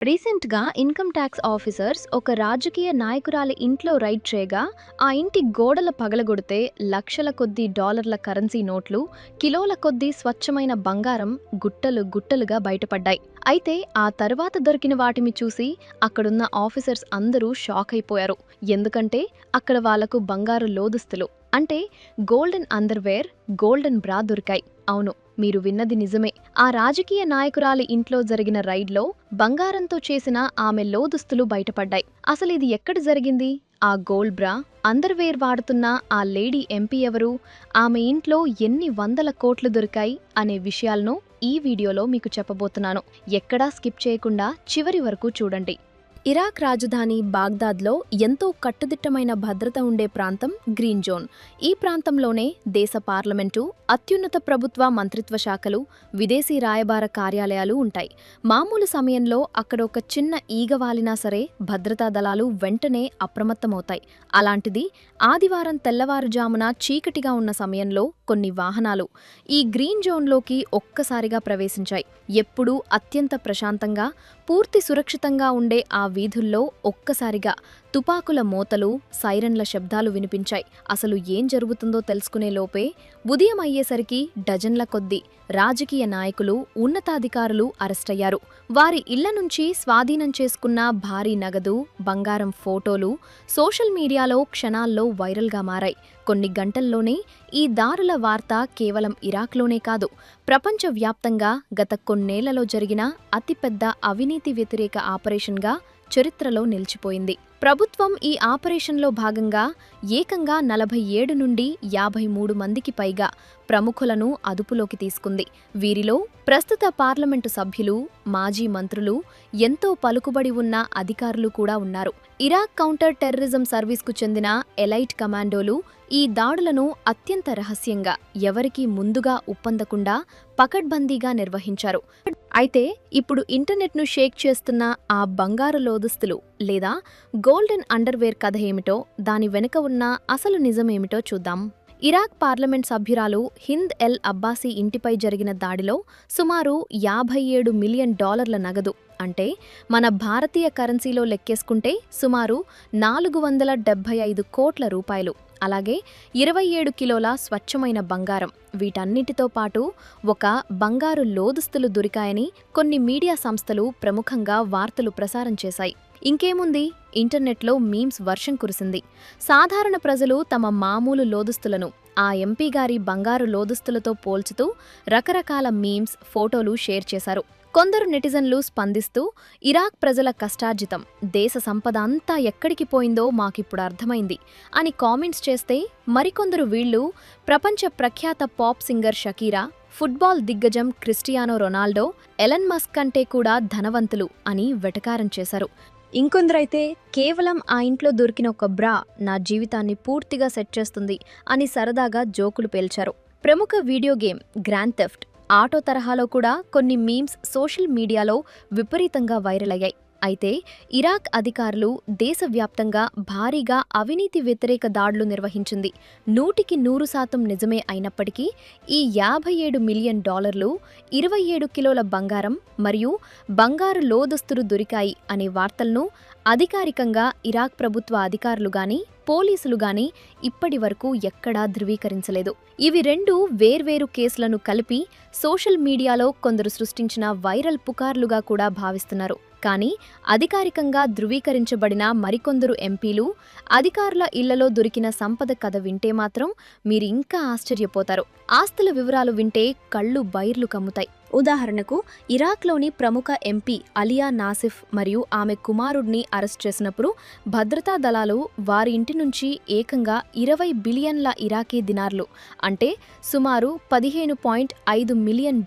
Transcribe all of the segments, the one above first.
రీసెంట్గా income tax officers ఒక రాజకీయ నాయకురాలి ఇంట్లో రైడ్ చేయగా ఆ ఇంటి గోడల పగలగొడితే లక్షల కొద్దీ డాలర్ల కరెన్సీ నోట్లు, కిలోల కొద్దీ స్వచ్ఛమైన బంగారం గుట్టలు గుట్టలుగా బయటపడ్డాయి. అయితే ఆ తర్వాత దొరికిన వాటిని చూసి అక్కడున్న ఆఫీసర్స్ అందరూ షాక్ అయిపోయారు. ఎందుకంటే అక్కడ వాళ్లకు బంగారు లోదుస్తులు అంటే గోల్డెన్ అండర్వేర్, గోల్డెన్ బ్రా దొరికాయి. అవును, మీరు విన్నది నిజమే. ఆ రాజకీయ నాయకురాలి ఇంట్లో జరిగిన రైడ్లో బంగారంతో చేసిన ఆమె లోదుస్తులు బయటపడ్డాయి. అసలు ఇది ఎక్కడ జరిగింది? ఆ గోల్డ్ బ్రా, అండర్వేర్ వాడుతున్న ఆ లేడీ ఎంపీ ఎవరు? ఆమె ఇంట్లో ఎన్ని వందల కోట్లు దొరికాయి అనే విషయాలను ఈ వీడియోలో మీకు చెప్పబోతున్నాను. ఎక్కడా స్కిప్ చేయకుండా చివరి వరకు చూడండి. ఇరాక్ రాజధాని బాగ్దాద్లో ఎంతో కట్టుదిట్టమైన భద్రత ఉండే ప్రాంతం గ్రీన్ జోన్. ఈ ప్రాంతంలోనే దేశ పార్లమెంటు, అత్యున్నత ప్రభుత్వ మంత్రిత్వ శాఖలు, విదేశీ రాయబార కార్యాలయాలు ఉంటాయి. మామూలు సమయంలో అక్కడ ఒక చిన్న ఈగ వాలినా సరే భద్రతా దళాలు వెంటనే అప్రమత్తమవుతాయి. అలాంటిది ఆదివారం తెల్లవారుజామున చీకటిగా ఉన్న సమయంలో కొన్ని వాహనాలు ఈ గ్రీన్ జోన్లోకి ఒక్కసారిగా ప్రవేశించాయి. ఎప్పుడూ అత్యంత ప్రశాంతంగా, పూర్తి సురక్షితంగా ఉండే ఆ వీధుల్లో ఒక్కసారిగా తుపాకుల మోతలు, సైరన్ల శబ్దాలు వినిపించాయి. అసలు ఏం జరుగుతుందో తెలుసుకునే లోపే ఉదయం అయ్యేసరికి డజన్ల కొద్దీ రాజకీయ నాయకులు, ఉన్నతాధికారులు అరెస్టయ్యారు. వారి ఇళ్ల నుంచి స్వాధీనం చేసుకున్న భారీ నగదు, బంగారం ఫోటోలు సోషల్ మీడియాలో క్షణాల్లో వైరల్గా మారాయి. కొన్ని గంటల్లోనే ఈ దారుల వార్త కేవలం ఇరాక్లోనే కాదు, ప్రపంచవ్యాప్తంగా గత కొన్నేళ్లలో జరిగిన అతిపెద్ద అవినీతి వ్యతిరేక ఆపరేషన్గా చరిత్రలో నిలిచిపోయింది. ప్రభుత్వం ఈ ఆపరేషన్లో భాగంగా ఏకంగా 47 నుండి 53 మందికి పైగా ప్రముఖులను అదుపులోకి తీసుకుంది. వీరిలో ప్రస్తుత పార్లమెంటు సభ్యులు, మాజీ మంత్రులు, ఎంతో పలుకుబడి ఉన్న అధికారులు కూడా ఉన్నారు. ఇరాక్ కౌంటర్ టెర్రరిజం సర్వీస్కు చెందిన ఎలైట్ కమాండోలు ఈ దాడులను అత్యంత రహస్యంగా, ఎవరికీ ముందుగా ఉప్పందకుండా పకడ్బందీగా నిర్వహించారు. అయితే ఇప్పుడు ఇంటర్నెట్ను షేక్ చేస్తున్న ఆ బంగారు లోదుస్తులు లేదా గోల్డెన్ అండర్వేర్ కథ ఏమిటో, దాని వెనుక ఉన్న అసలు నిజమేమిటో చూద్దాం. ఇరాక్ పార్లమెంట్ సభ్యురాలు హింద్ ఎల్ అబ్బాసీ ఇంటిపై జరిగిన దాడిలో సుమారు $57 మిలియన్ నగదు, అంటే మన భారతీయ కరెన్సీలో లెక్కేసుకుంటే సుమారు 475 కోట్ల రూపాయలు, అలాగే 27 కిలోల స్వచ్ఛమైన బంగారం, వీటన్నిటితో పాటు ఒక బంగారు లోదుస్తులు దొరికాయని కొన్ని మీడియా సంస్థలు ప్రముఖంగా వార్తలు ప్రసారం చేశాయి. ఇంకేముంది, ఇంటర్నెట్లో మీమ్స్ వర్షం కురిసింది. సాధారణ ప్రజలు తమ మామూలు లోదుస్తులను ఆ ఎంపీ గారి బంగారు లోదుస్తులతో పోల్చుతూ రకరకాల మీమ్స్, ఫోటోలు షేర్ చేశారు. కొందరు నెటిజన్లు స్పందిస్తూ ఇరాక్ ప్రజల కష్టార్జితం, దేశ సంపద అంతా ఎక్కడికి పోయిందో మాకిప్పుడు అర్థమైంది అని కామెంట్స్ చేస్తే, మరికొందరు వీళ్లు ప్రపంచ ప్రఖ్యాత పాప్ సింగర్ షకీరా, ఫుట్బాల్ దిగ్గజం క్రిస్టియానో రొనాల్డో, ఎలన్ మస్క్ కంటే కూడా ధనవంతులు అని వెటకారం చేశారు. ఇంకొందరైతే కేవలం ఆ ఇంట్లో దొరికిన ఒక బ్రా నా జీవితాన్ని పూర్తిగా సెట్ చేస్తుంది అని సరదాగా జోకులు పేల్చారు. ప్రముఖ video game grand theft auto తరహాలో కూడా కొన్ని మీమ్స్ సోషల్ మీడియాలో విపరీతంగా వైరల్ అయ్యాయి. అయితే ఇరాక్ అధికారులు దేశవ్యాప్తంగా భారీగా అవినీతి వ్యతిరేక దాడులు నిర్వహించింది. 100% నిజమే అయినప్పటికీ ఈ $57 మిలియన్, 27 కిలోల బంగారం మరియు బంగారు లోదుస్తులు దొరికాయి అనే వార్తలను అధికారికంగా ఇరాక్ ప్రభుత్వ అధికారులు గాని, పోలీసులు గాని ఇప్పటి వరకు ఎక్కడా ధృవీకరించలేదు. ఇవి రెండు వేర్వేరు కేసులను కలిపి సోషల్ మీడియాలో కొందరు సృష్టించిన వైరల్ పుకార్లుగా కూడా భావిస్తున్నారు. కానీ అధికారికంగా ధృవీకరించబడిన మరికొందరు ఎంపీలు, అధికారుల ఇళ్లలో దొరికిన సంపద కథ వింటే మాత్రం మీరు ఇంకా ఆశ్చర్యపోతారు. ఆస్తుల వివరాలు వింటే కళ్ళు బైర్లు కమ్ముతాయి. ఉదాహరణకు, ఇరాక్లోని ప్రముఖ ఎంపీ అలియా నాసిఫ్ మరియు ఆమె కుమారుడిని అరెస్ట్ చేసినప్పుడు భద్రతా దళాలు వారి ఇంటి నుంచి ఏకంగా 20 బిలియన్ల ఇరాకీ దినార్లు, అంటే సుమారు $15.5 మిలియన్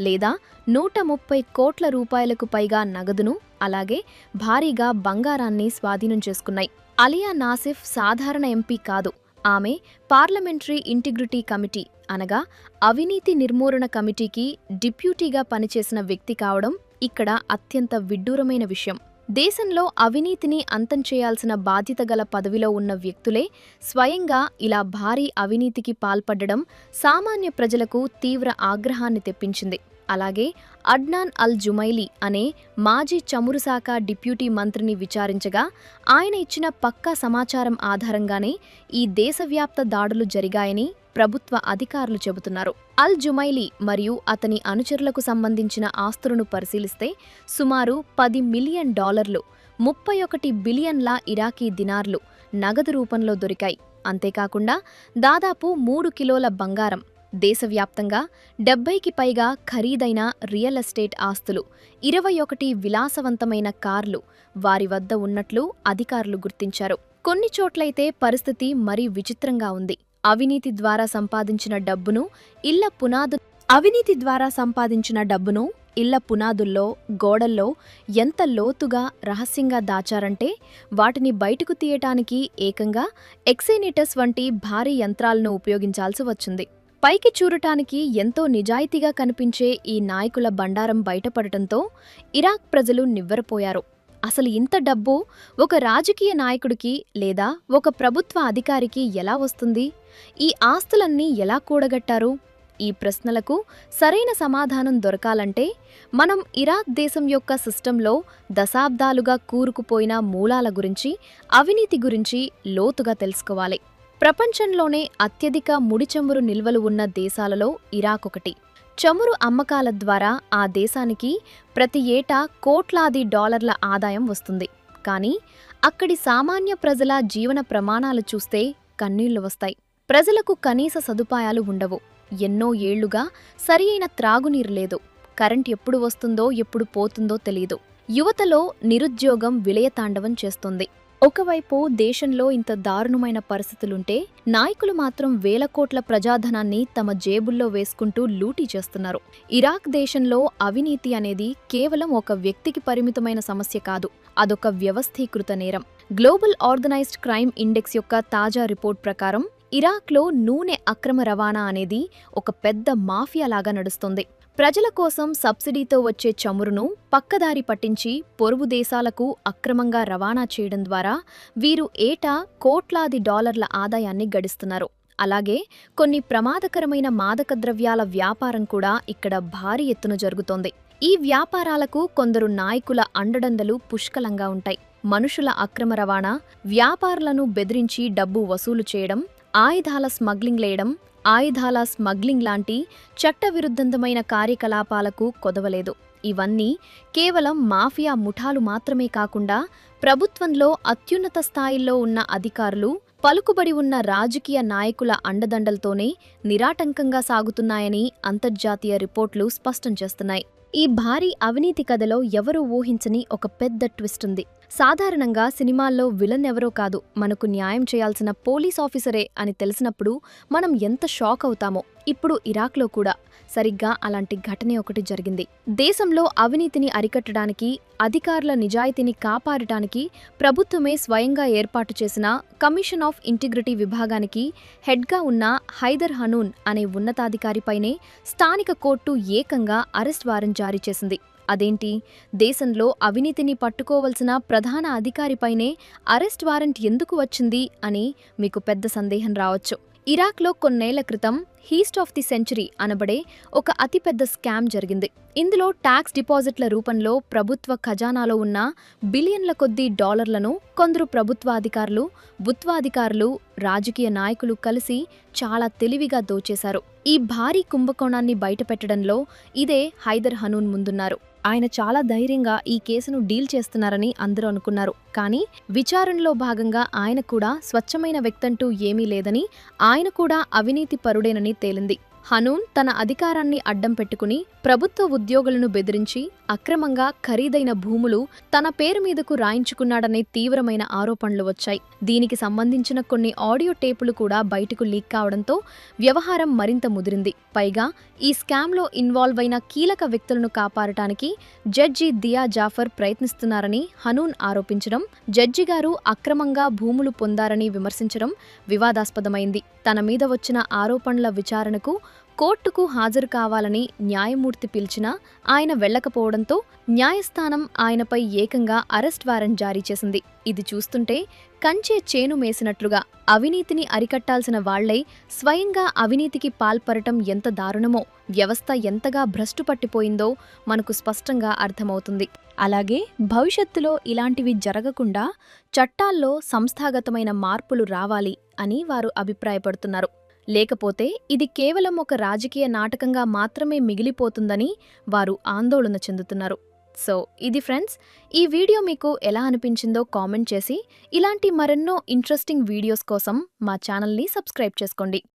లేదా 130 కోట్ల రూపాయలకు పైగా నగదును, అలాగే భారీగా బంగారాన్ని స్వాధీనం చేసుకున్నాయి. అలియా నాసిఫ్ సాధారణ ఎంపీ కాదు. ఆమె పార్లమెంటరీ ఇంటిగ్రిటీ కమిటీ అనగా అవినీతి నిర్మూలన కమిటీకి డిప్యూటీగా పనిచేసిన వ్యక్తి కావడం ఇక్కడ అత్యంత విడ్డూరమైన విషయం. దేశంలో అవినీతిని అంతం చేయాల్సిన బాధ్యత గల పదవిలో ఉన్న వ్యక్తులే స్వయంగా ఇలా భారీ అవినీతికి పాల్పడడం సామాన్య ప్రజలకు తీవ్ర ఆగ్రహాన్ని తెప్పించింది. అలాగే అడ్నాన్ అల్ జుమైలీ అనే మాజీ చమురు శాఖ డిప్యూటీ మంత్రిని విచారించగా ఆయన ఇచ్చిన పక్కా సమాచారం ఆధారంగానే ఈ దేశవ్యాప్త దాడులు జరిగాయని ప్రభుత్వ అధికారులు చెబుతున్నారు. అల్ జుమైలీ మరియు అతని అనుచరులకు సంబంధించిన ఆస్తులను పరిశీలిస్తే సుమారు $10 మిలియన్, 31 బిలియన్ల ఇరాకీ దినార్లు నగదు రూపంలో దొరికాయి. అంతేకాకుండా దాదాపు 3 కిలోల బంగారం, దేశవ్యాప్తంగా 70కి పైగా ఖరీదైన రియల్ ఎస్టేట్ ఆస్తులు, 21 విలాసవంతమైన కార్లు వారి వద్ద ఉన్నట్లు అధికారులు గుర్తించారు. కొన్ని చోట్లయితే పరిస్థితి మరీ విచిత్రంగా ఉంది. అవినీతి ద్వారా సంపాదించిన డబ్బును ఇళ్ల పునాదుల్లో, గోడల్లో ఎంత లోతుగా రహస్యంగా దాచారంటే వాటిని బయటకు తీయటానికి ఏకంగా ఎక్సేనిటస్ వంటి భారీ యంత్రాలను ఉపయోగించాల్సి వచ్చింది. పైకి చూడటానికి ఎంతో నిజాయితీగా కనిపించే ఈ నాయకుల బండారం బయటపడటంతో ఇరాక్ ప్రజలు నివ్వెరపోయారు. అసలు ఇంత డబ్బు ఒక రాజకీయ నాయకుడికి లేదా ఒక ప్రభుత్వ అధికారికి ఎలా వస్తుంది? ఈ ఆస్తులన్నీ ఎలా కూడగట్టారు? ఈ ప్రశ్నలకు సరైన సమాధానం దొరకాలంటే మనం ఇరాక్ దేశం యొక్క సిస్టంలో దశాబ్దాలుగా కూరుకుపోయిన మూలాల గురించి, అవినీతి గురించి లోతుగా తెలుసుకోవాలి. ప్రపంచంలోనే అత్యధిక ముడి చమురు నిల్వలు ఉన్న దేశాలలో ఇరాక్ ఒకటి. చమురు అమ్మకాల ద్వారా ఆ దేశానికి ప్రతి ఏటా కోట్లాది డాలర్ల ఆదాయం వస్తుంది. కానీ అక్కడి సామాన్య ప్రజల జీవన ప్రమాణాలు చూస్తే కన్నీళ్లు వస్తాయి. ప్రజలకు కనీస సదుపాయాలు ఉండవు. ఎన్నో ఏళ్లుగా సరియైన త్రాగునీరు లేదు. కరెంట్ ఎప్పుడు వస్తుందో ఎప్పుడు పోతుందో తెలియదు. యువతలో నిరుద్యోగం విలయతాండవం చేస్తుంది. ఒకవైపు దేశంలో ఇంత దారుణమైన పరిస్థితులుంటే నాయకులు మాత్రం వేల కోట్ల ప్రజాధనాన్ని తమ జేబుల్లో వేసుకుంటూ లూటీ చేస్తున్నారు. ఇరాక్ దేశంలో అవినీతి అనేది కేవలం ఒక వ్యక్తికి పరిమితమైన సమస్య కాదు, అదొక వ్యవస్థీకృత నేరం. గ్లోబల్ ఆర్గనైజ్డ్ క్రైమ్ ఇండెక్స్ యొక్క తాజా రిపోర్ట్ ప్రకారం ఇరాక్లో నూనె అక్రమ రవాణా అనేది ఒక పెద్ద మాఫియాలాగా నడుస్తుంది. ప్రజల కోసం సబ్సిడీతో వచ్చే చమురును పక్కదారి పట్టించి పొరుగు దేశాలకు అక్రమంగా రవాణా చేయడం ద్వారా వీరు ఏటా కోట్లాది డాలర్ల ఆదాయాన్ని గడిస్తున్నారు. అలాగే కొన్ని ప్రమాదకరమైన మాదక ద్రవ్యాల వ్యాపారం కూడా ఇక్కడ భారీ ఎత్తున జరుగుతోంది. ఈ వ్యాపారాలకు కొందరు నాయకుల అండదండలు పుష్కలంగా ఉంటాయి. మనుషుల అక్రమ రవాణా, వ్యాపారులను బెదిరించి డబ్బు వసూలు చేయడం, ఆయుధాల స్మగ్లింగ్ లాంటి చట్టవిరుద్ధమైన కార్యకలాపాలకు కొదవలేదు. ఇవన్నీ కేవలం మాఫియా ముఠాలు మాత్రమే కాకుండా ప్రభుత్వంలో అత్యున్నత స్థాయిల్లో ఉన్న అధికారులు, పలుకుబడి ఉన్న రాజకీయ నాయకుల అండదండలతోనే నిరాటంకంగా సాగుతున్నాయని అంతర్జాతీయ రిపోర్ట్లు స్పష్టం చేస్తున్నాయి. ఈ భారీ అవినీతి కథలో ఎవరూ ఊహించని ఒక పెద్ద ట్విస్ట్ ఉంది. సాధారణంగా సినిమాల్లో విలన్ ఎవరో కాదు, మనకు న్యాయం చేయాల్సిన పోలీస్ ఆఫీసరే అని తెలిసినప్పుడు మనం ఎంత షాక్ అవుతామో. ఇప్పుడు ఇరాక్లో కూడా సరిగ్గా అలాంటి ఘటనే ఒకటి జరిగింది. దేశంలో అవినీతిని అరికట్టడానికి, అధికారుల నిజాయితీని కాపాడటానికి ప్రభుత్వమే స్వయంగా ఏర్పాటు చేసిన కమిషన్ ఆఫ్ ఇంటిగ్రిటీ విభాగానికి హెడ్గా ఉన్న హైదర్ హనూన్ అనే ఉన్నతాధికారిపైనే స్థానిక కోర్టు ఏకంగా అరెస్ట్ వారెంట్ జారీ చేసింది. అదేంటి, దేశంలో అవినీతిని పట్టుకోవలసిన ప్రధాన అధికారిపైనే అరెస్ట్ వారెంట్ ఎందుకు వచ్చింది అని మీకు పెద్ద సందేహం రావచ్చు. ఇరాక్లో కొన్నేళ్ల క్రితం హీస్ట్ ఆఫ్ ది సెంచరీ అనబడే ఒక అతిపెద్ద స్కామ్ జరిగింది. ఇందులో ట్యాక్స్ డిపాజిట్ల రూపంలో ప్రభుత్వ ఖజానాలో ఉన్న బిలియన్ల కొద్దీ డాలర్లను కొందరు ప్రభుత్వాధికారులు, బుత్వాధికారులు, రాజకీయ నాయకులు కలిసి చాలా తెలివిగా దోచేశారు. ఈ భారీ కుంభకోణాన్ని బయటపెట్టడంలో ఇదే హైదర్ హనూన్ ముందున్నారు. ఆయన చాలా ధైర్యంగా ఈ కేసును డీల్ చేస్తున్నారని అందరూ అనుకున్నారు. కానీ విచారణలో భాగంగా ఆయన కూడా స్వచ్ఛమైన వ్యక్తంటూ ఏమీ లేదని, ఆయన కూడా అవినీతి పరుడేనని తేలింది. హనూన్ తన అధికారాన్ని అడ్డం పెట్టుకుని ప్రభుత్వ ఉద్యోగులను బెదిరించి అక్రమంగా ఖరీదైన భూములు తన పేరు మీదకు రాయించుకున్నాడనే తీవ్రమైన ఆరోపణలు వచ్చాయి. దీనికి సంబంధించిన కొన్ని ఆడియో టేపులు కూడా బయటకు లీక్ కావడంతో వ్యవహారం మరింత ముదిరింది. పైగా ఈ స్కామ్లో ఇన్వాల్వ్ అయిన కీలక వ్యక్తులను కాపాడటానికి జడ్జి దియా జాఫర్ ప్రయత్నిస్తున్నారని హనూన్ ఆరోపించడం, జడ్జి గారు అక్రమంగా భూములు పొందారని విమర్శించడం వివాదాస్పదమైంది. తన మీద వచ్చిన ఆరోపణల విచారణకు కోర్టుకు హాజరు కావాలని న్యాయమూర్తి పిలిచినా ఆయన వెళ్లకపోవడంతో న్యాయస్థానం ఆయనపై ఏకంగా అరెస్ట్ వారెంట్ జారీ చేసింది. ఇది చూస్తుంటే కంచే చేను మేసినట్లుగా అవినీతిని అరికట్టాల్సిన వాళ్లై స్వయంగా అవినీతికి పాల్పడటం ఎంత దారుణమో, వ్యవస్థ ఎంతగా భ్రష్టు పట్టిపోయిందో మనకు స్పష్టంగా అర్థమవుతుంది. అలాగే భవిష్యత్తులో ఇలాంటివి జరగకుండా చట్టాల్లో సంస్థాగతమైన మార్పులు రావాలి అని వారు అభిప్రాయపడుతున్నారు. లేకపోతే ఇది కేవలం ఒక రాజకీయ నాటకంగా మాత్రమే మిగిలిపోతుందని వారు ఆందోళన చెందుతున్నారు. సో ఇది ఫ్రెండ్స్, ఈ వీడియో మీకు ఎలా అనిపించిందో కామెంట్ చేసి ఇలాంటి మరెన్నో ఇంట్రెస్టింగ్ వీడియోస్ కోసం మా ఛానల్ని సబ్స్క్రైబ్ చేసుకోండి.